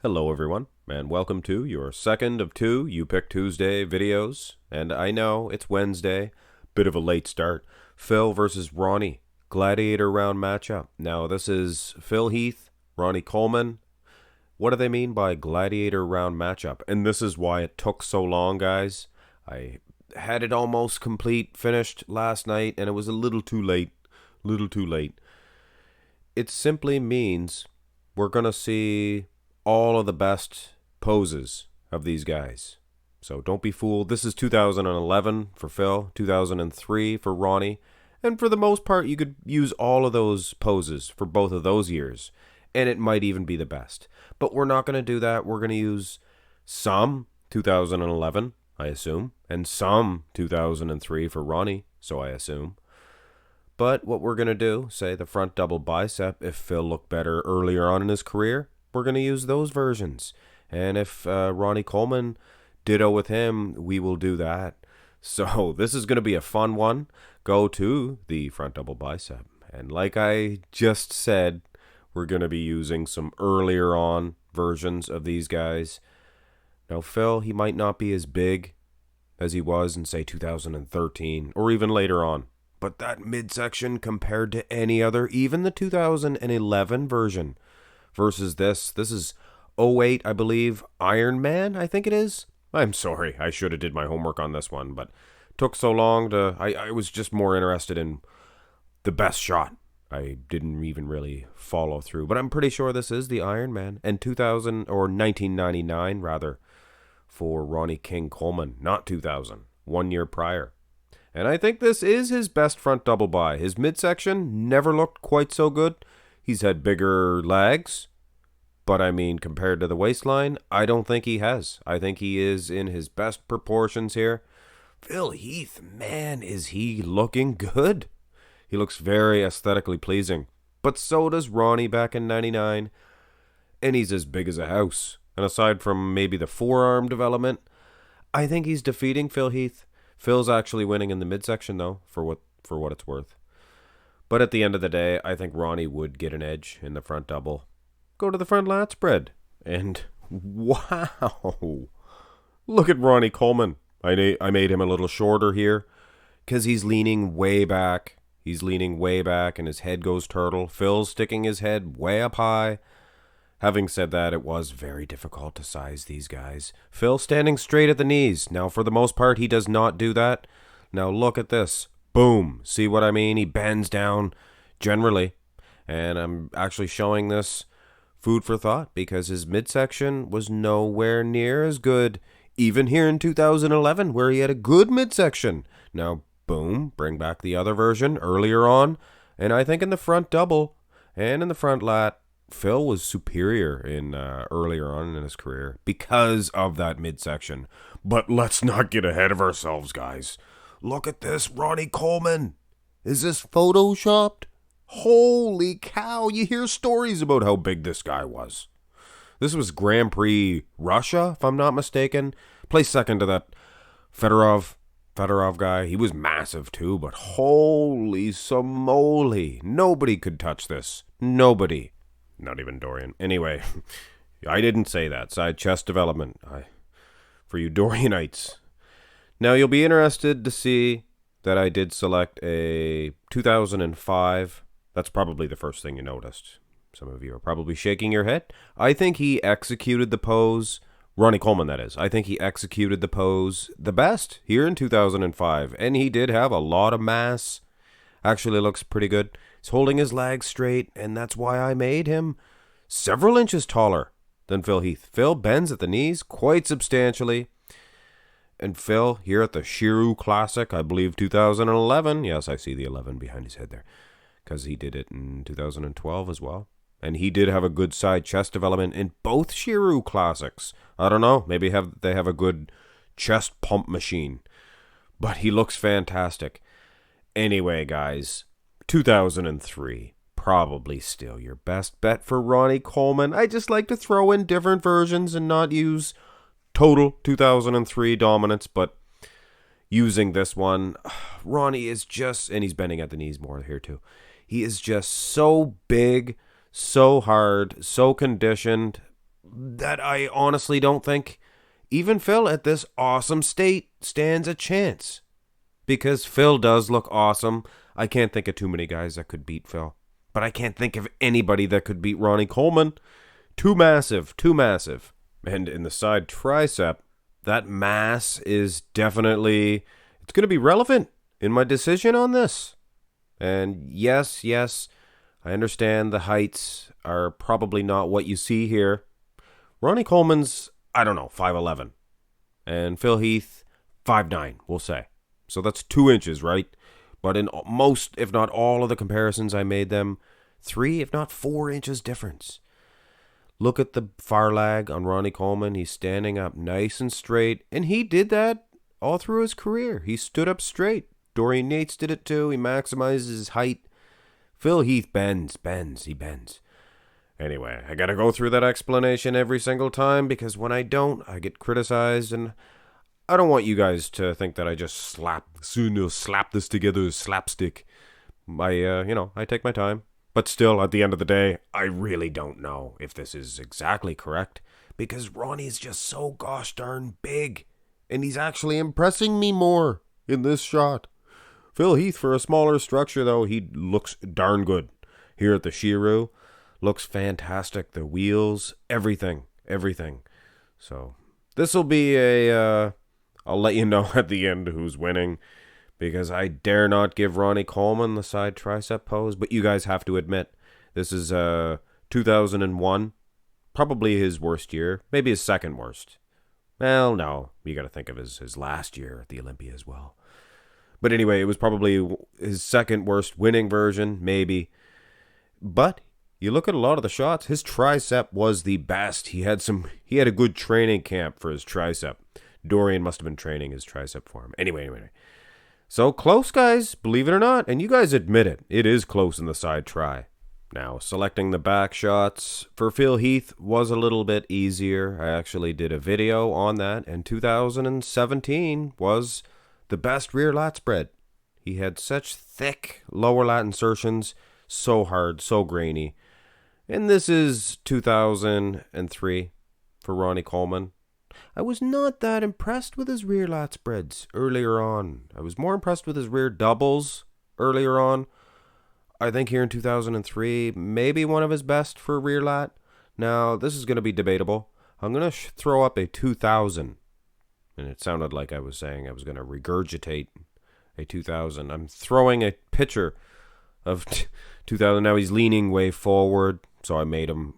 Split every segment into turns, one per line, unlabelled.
Hello everyone, and welcome to your second of two You Pick Tuesday videos. And I know it's Wednesday, bit of a late start. Phil versus Ronnie, Gladiator round matchup. Now this is Phil Heath, Ronnie Coleman. What do they mean by Gladiator round matchup? And this is why it took so long, guys. I had it almost complete, finished last night, and it was a little too late. It simply means we're going to see all of the best poses of these guys. So don't be fooled. This is 2011 for Phil, 2003 for Ronnie. And for the most part, you could use all of those poses for both of those years. And it might even be the best. But we're not going to do that. We're going to use some 2011, I assume. And some 2003 for Ronnie, so I assume. But what we're going to do, say the front double bicep, if Phil looked better earlier on in his career, we're going to use those versions. And if Ronnie Coleman ditto with him, we will do that. So this is going to be a fun one. Go to the front double bicep. And like I just said, we're going to be using some earlier on versions of these guys. Now Phil, he might not be as big as he was in say 2013 or even later on. But that midsection compared to any other, even the 2011 version, versus this is '08, I believe, Iron Man, I think it is. I'm sorry, I should have did my homework on this one, but took so long to, I was just more interested in the best shot. I didn't even really follow through, but I'm pretty sure this is the Iron Man, and 1999 rather, for Ronnie King Coleman, not 2000, 1 year prior. And I think this is his best front double bi. His midsection never looked quite so good. He's had bigger legs, but I mean, compared to the waistline, I don't think he has. I think he is in his best proportions here. Phil Heath, man, is he looking good. He looks very aesthetically pleasing. But so does Ronnie back in 99. And he's as big as a house. And aside from maybe the forearm development, I think he's defeating Phil Heath. Phil's actually winning in the midsection, though, for what it's worth. But at the end of the day, I think Ronnie would get an edge in the front double. Go to the front lat spread. And wow! Look at Ronnie Coleman. I made him a little shorter here because he's leaning way back. He's leaning way back and his head goes turtle. Phil's sticking his head way up high. Having said that, it was very difficult to size these guys. Phil standing straight at the knees. Now, for the most part, he does not do that. Now, look at this. Boom. See what I mean? He bends down generally. And I'm actually showing this food for thought because his midsection was nowhere near as good, even here in 2011, where he had a good midsection. Now, boom, bring back the other version earlier on. And I think in the front double and in the front lat, Phil was superior in earlier on in his career because of that midsection. But let's not get ahead of ourselves, guys. Look at this, Ronnie Coleman. Is this photoshopped? Holy cow, you hear stories about how big this guy was. This was Grand Prix Russia, if I'm not mistaken. Placed second to that Fedorov guy. He was massive too, but holy smoly. Nobody could touch this. Nobody. Not even Dorian. Anyway, I didn't say that. Side chest development. For you Dorianites. Now, you'll be interested to see that I did select a 2005. That's probably the first thing you noticed. Some of you are probably shaking your head. I think he executed the pose. Ronnie Coleman, that is. I think he executed the pose the best here in 2005. And he did have a lot of mass. Actually looks pretty good. He's holding his legs straight, and that's why I made him several inches taller than Phil Heath. Phil bends at the knees quite substantially. And Phil, here at the Shiru Classic, I believe 2011. Yes, I see the 11 behind his head there. Because he did it in 2012 as well. And he did have a good side chest development in both Shiru Classics. I don't know. Maybe they have a good chest pump machine. But he looks fantastic. Anyway, guys, 2003, probably still your best bet for Ronnie Coleman. I just like to throw in different versions and not use total 2003 dominance, but using this one, Ronnie is just, and he's bending at the knees more here too. He is just so big, so hard, so conditioned. that I honestly don't think even Phil at this awesome state stands a chance. Because Phil does look awesome. I can't think of too many guys that could beat Phil. But I can't think of anybody that could beat Ronnie Coleman. Too massive, too massive. And in the side tricep, that mass is definitely, it's going to be relevant in my decision on this. And yes, I understand the heights are probably not what you see here. Ronnie Coleman's, I don't know, 5'11". And Phil Heath, 5'9", we'll say. So that's 2 inches, right? But in most, if not all of the comparisons I made them, 3, if not 4 inches difference. Look at the far lag on Ronnie Coleman. He's standing up nice and straight. And he did that all through his career. He stood up straight. Dorian Yates did it too. He maximizes his height. Phil Heath bends. He bends. Anyway, I gotta go through that explanation every single time because when I don't, I get criticized, and I don't want you guys to think that I just slap this together, slapstick. I take my time. But still, at the end of the day, I really don't know if this is exactly correct because Ronnie's just so gosh darn big, and he's actually impressing me more in this shot. Phil Heath, for a smaller structure, though, he looks darn good. Here at the Shiru, looks fantastic. The wheels, everything. So, this will be I'll let you know at the end who's winning, because I dare not give Ronnie Coleman the side tricep pose, but you guys have to admit, this is 2001, probably his worst year, maybe his second worst. Well, no, you got to think of his last year at the Olympia as well. But anyway, it was probably his second worst winning version, maybe. But you look at a lot of the shots, his tricep was the best. He had a good training camp for his tricep. Dorian must have been training his tricep for him. Anyway. So close, guys, believe it or not, and you guys admit it. It is close in the side tri. Now, selecting the back shots for Phil Heath was a little bit easier. I actually did a video on that, and 2017 was the best rear lat spread. He had such thick lower lat insertions, so hard, so grainy. And this is 2003 for Ronnie Coleman. I was not that impressed with his rear lat spreads earlier on. I was more impressed with his rear doubles earlier on. I think here in 2003, maybe one of his best for rear lat. Now, this is going to be debatable. I'm going to throw up a 2000. And it sounded like I was saying I was going to regurgitate a 2000. I'm throwing a picture of 2000. Now he's leaning way forward, so I made him,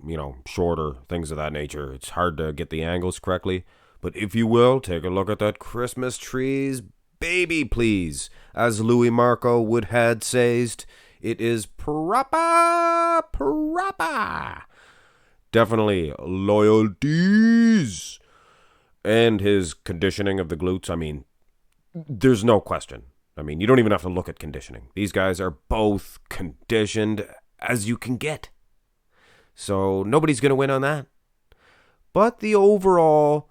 shorter, things of that nature. It's hard to get the angles correctly. But if you will, take a look at that Christmas trees, baby, please. As Louis Marco would had said, it is proper. Definitely loyalties. And his conditioning of the glutes, there's no question. You don't even have to look at conditioning. These guys are both conditioned as you can get. So nobody's going to win on that. But the overall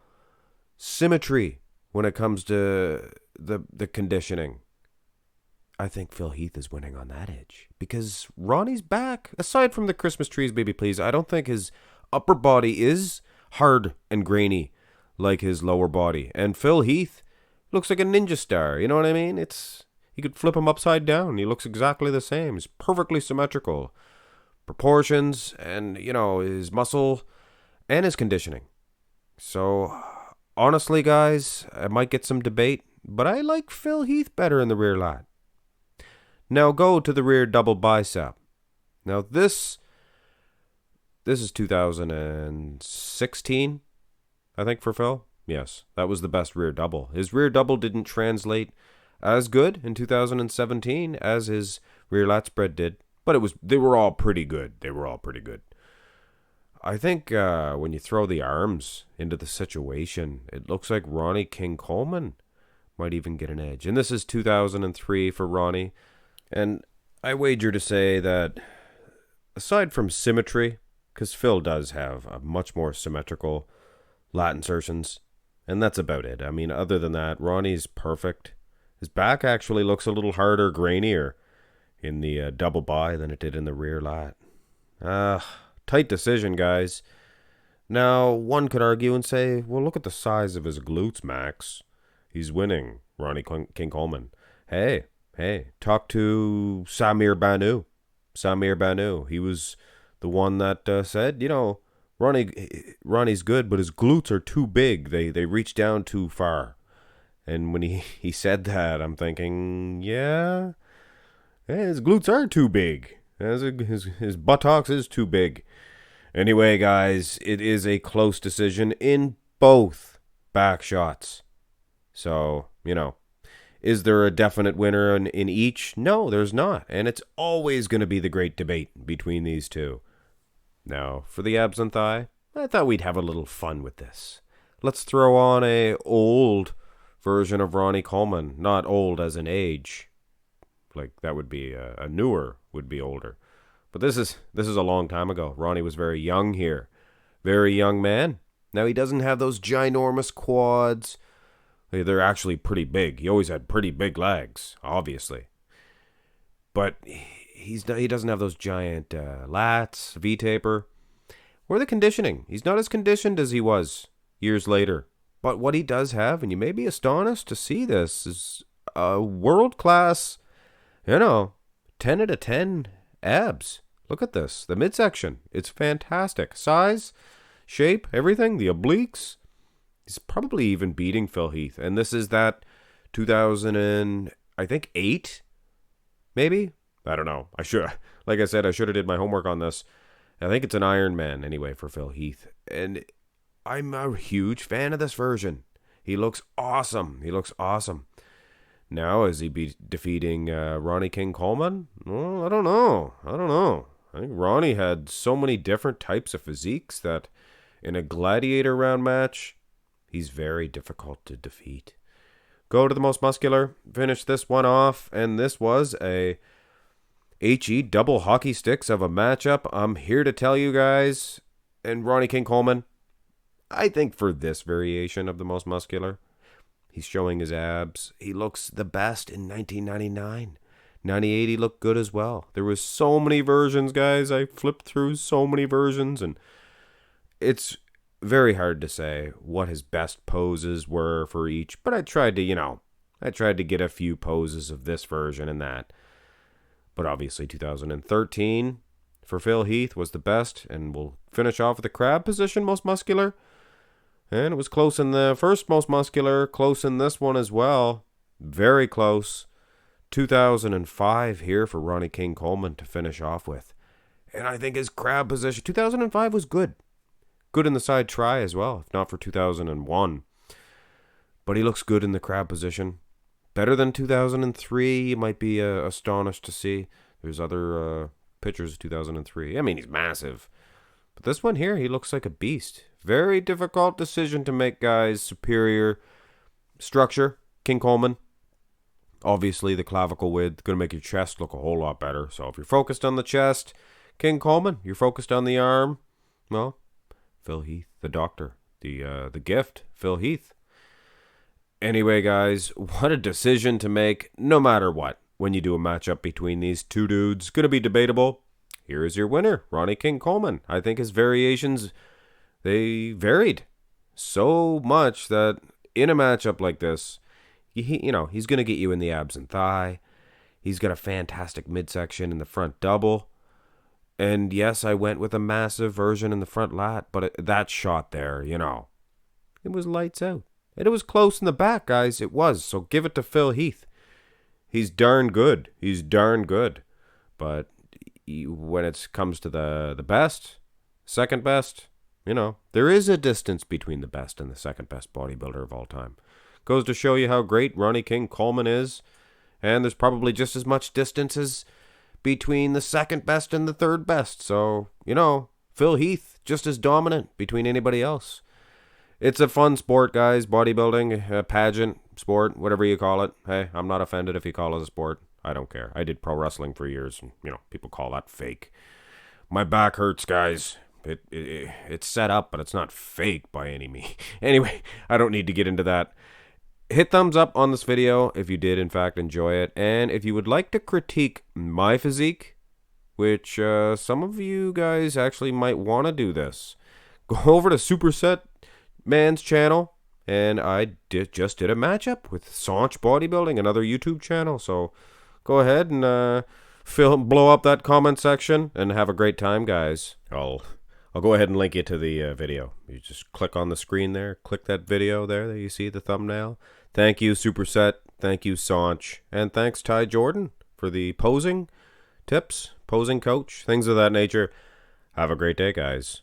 symmetry when it comes to the conditioning, I think Phil Heath is winning on that edge. Because Ronnie's back. Aside from the Christmas trees, baby, please, I don't think his upper body is hard and grainy like his lower body. And Phil Heath looks like a ninja star, you know what I mean? You could flip him upside down. He looks exactly the same. He's perfectly symmetrical. Proportions and, his muscle and his conditioning. So, honestly, guys, I might get some debate, but I like Phil Heath better in the rear lat. Now go to the rear double bicep. Now this is 2016. I think for Phil, yes, that was the best rear double. His rear double didn't translate as good in 2017 as his rear lat spread did, but they were all pretty good. I think when you throw the arms into the situation, it looks like Ronnie King Coleman might even get an edge. And this is 2003 for Ronnie. And I wager to say that aside from symmetry, because Phil does have a much more symmetrical lat insertions, and that's about it. Other than that, Ronnie's perfect. His back actually looks a little harder, grainier in the double bi than it did in the rear lat. Tight decision, guys. Now, one could argue and say, well, look at the size of his glutes, Max. He's winning, Ronnie King Coleman. Hey, talk to Samir Banu. Samir Banu. He was the one that said, Ronnie's good, but his glutes are too big. They reach down too far. And when he said that, I'm thinking, yeah, his glutes are too big. His buttocks is too big. Anyway, guys, it is a close decision in both back shots. So, is there a definite winner in each? No, there's not. And it's always going to be the great debate between these two. Now, for the abs and thigh, I thought we'd have a little fun with this. Let's throw on a old version of Ronnie Coleman. Not old as in age. Like, that would be a newer would be older. But this is a long time ago. Ronnie was very young here. Very young man. Now, he doesn't have those ginormous quads. They're actually pretty big. He always had pretty big legs, obviously. But he doesn't have those giant lats, V-taper, or the conditioning. He's not as conditioned as he was years later. But what he does have, and you may be astonished to see this, is a world-class, 10 out of 10 abs. Look at this. The midsection. It's fantastic. Size, shape, everything. The obliques. He's probably even beating Phil Heath. And this is that 2008, maybe? I don't know. Like I said, I should have did my homework on this. I think it's an Ironman anyway for Phil Heath. And I'm a huge fan of this version. He looks awesome. Now, is he defeating Ronnie King Coleman? Well, I don't know. I think Ronnie had so many different types of physiques that in a Gladiator round match, he's very difficult to defeat. Go to the most muscular, finish this one off, and this was a HE double hockey sticks of a matchup. I'm here to tell you guys, and Ronnie King Coleman, I think for this variation of the most muscular, he's showing his abs. He looks the best in 1999. 98, he looked good as well. There was so many versions, guys. I flipped through so many versions, and it's very hard to say what his best poses were for each. But I tried to get a few poses of this version and that. But obviously 2013 for Phil Heath was the best, and we'll finish off with the crab position, most muscular. And it was close in the first most muscular, close in this one as well. Very close. 2005 here for Ronnie King Coleman to finish off with. And I think his crab position, 2005 was good. Good in the side try as well, if not for 2001. But he looks good in the crab position. Better than 2003, you might be astonished to see. There's other pictures of 2003. I mean, he's massive. But this one here, he looks like a beast. Very difficult decision to make, guys. Superior structure, King Coleman. Obviously, the clavicle width going to make your chest look a whole lot better. So if you're focused on the chest, King Coleman, you're focused on the arm, well, Phil Heath, the doctor, the gift, Phil Heath. Anyway, guys, what a decision to make, no matter what, when you do a matchup between these two dudes. Going to be debatable. Here is your winner, Ronnie King Coleman. I think his variations, they varied so much that in a matchup like this, he's going to get you in the abs and thigh. He's got a fantastic midsection in the front double. And yes, I went with a massive version in the front lat, but that shot there, it was lights out. And it was close in the back, guys. It was. So give it to Phil Heath. He's darn good. But when it comes to the best, second best, there is a distance between the best and the second best bodybuilder of all time. Goes to show you how great Ronnie King Coleman is. And there's probably just as much distance as between the second best and the third best. So, Phil Heath, just as dominant between anybody else. It's a fun sport, guys. Bodybuilding, a pageant, sport, whatever you call it. Hey, I'm not offended if you call it a sport. I don't care. I did pro wrestling for years. And, people call that fake. My back hurts, guys. It's set up, but it's not fake by any means. Anyway, I don't need to get into that. Hit thumbs up on this video if you did, in fact, enjoy it. And if you would like to critique my physique, which some of you guys actually might want to do this, go over to Superset Man's channel, and I just did a matchup with Saunch Bodybuilding, another YouTube channel. So go ahead and blow up that comment section and have a great time, guys. I'll go ahead and link you to the video. You just click on the screen there, click that video there that you see the thumbnail. Thank you, Superset. Thank you, Saunch. And thanks, Ty Jordan, for the posing tips, posing coach, things of that nature. Have a great day, guys.